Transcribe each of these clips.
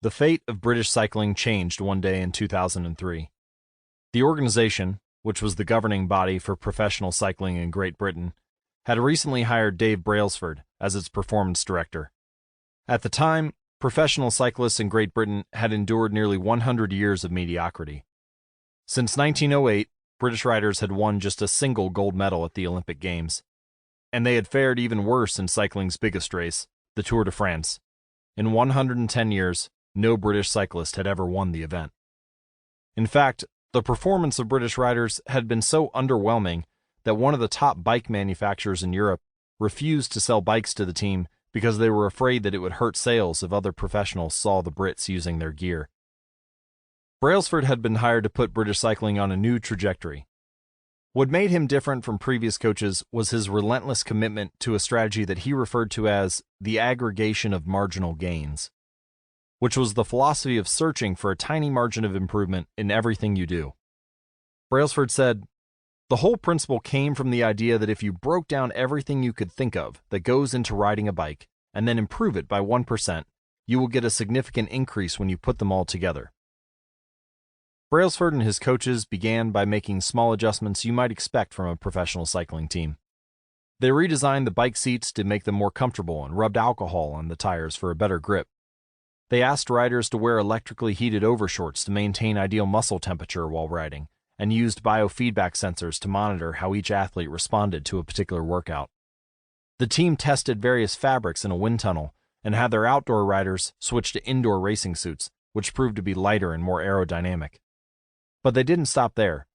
The fate of British cycling changed one day in 2003. The organization, which was the governing body for professional cycling in Great Britain, had recently hired Dave Brailsford as its performance director. At the time, professional cyclists in Great Britain had endured nearly 100 years of mediocrity. Since 1908, British riders had won just a single gold medal at the Olympic Games, and they had fared even worse in cycling's biggest race, the Tour de France. In 110 years, no British cyclist had ever won the event. In fact, the performance of British riders had been so underwhelming that one of the top bike manufacturers in Europe refused to sell bikes to the team because they were afraid that it would hurt sales if other professionals saw the Brits using their gear. Brailsford had been hired to put British cycling on a new trajectory. What made him different from previous coaches was his relentless commitment to a strategy that he referred to as the aggregation of marginal gains, which was the philosophy of searching for a tiny margin of improvement in everything you do. Brailsford said, "The whole principle came from the idea that if you broke down everything you could think of that goes into riding a bike and then improve it by 1%, you will get a significant increase when you put them all together." Brailsford and his coaches began by making small adjustments you might expect from a professional cycling team. They redesigned the bike seats to make them more comfortable and rubbed alcohol on the tires for a better grip. They asked riders to wear electrically heated overshorts to maintain ideal muscle temperature while riding, and used biofeedback sensors to monitor how each athlete responded to a particular workout. The team tested various fabrics in a wind tunnel and had their outdoor riders switch to indoor racing suits, which proved to be lighter and more aerodynamic. But they didn't stop there.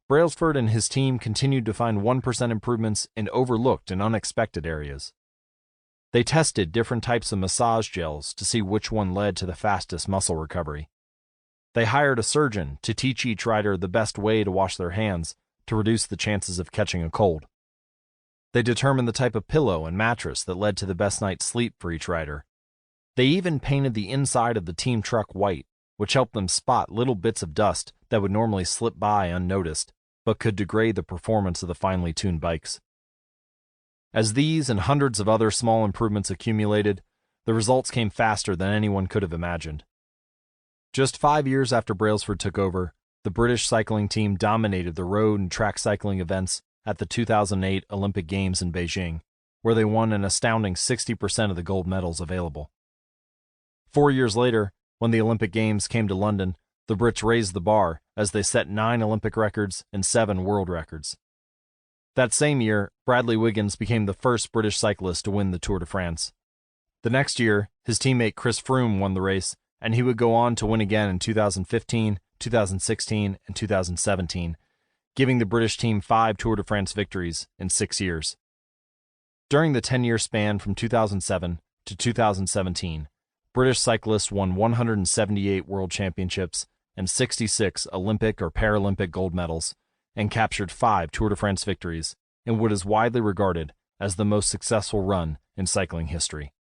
Brailsford and his team continued to find 1% improvements in overlooked and unexpected areas. They tested different types of massage gels to see which one led to the fastest muscle recovery. They hired a surgeon to teach each rider the best way to wash their hands to reduce the chances of catching a cold. They determined the type of pillow and mattress that led to the best night's sleep for each rider. They even painted the inside of the team truck white, which helped them spot little bits of dust that would normally slip by unnoticed, but could degrade the performance of the finely tuned bikes. As these and hundreds of other small improvements accumulated, the results came faster than anyone could have imagined. Just 5 years after Brailsford took over, the British cycling team dominated the road and track cycling events at the 2008 Olympic Games in Beijing, where they won an astounding 60% of the gold medals available. 4 years later, when the Olympic Games came to London, the Brits raised the bar as they set 9 Olympic records and 7 world records. That same year, Bradley Wiggins became the first British cyclist to win the Tour de France. The next year, his teammate Chris Froome won the race, and he would go on to win again in 2015, 2016, and 2017, giving the British team 5 Tour de France victories in 6 years. During the 10-year span from 2007 to 2017, British cyclists won 178 world championships and 66 Olympic or Paralympic gold medals, and captured 5 Tour de France victories in what is widely regarded as the most successful run in cycling history.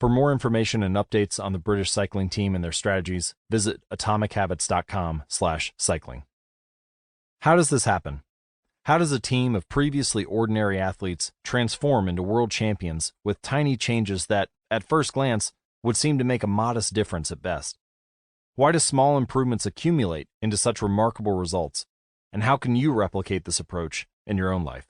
For more information and updates on the British cycling team and their strategies, visit atomichabits.com/cycling. How does this happen? How does a team of previously ordinary athletes transform into world champions with tiny changes that, at first glance, would seem to make a modest difference at best? Why do small improvements accumulate into such remarkable results? And how can you replicate this approach in your own life?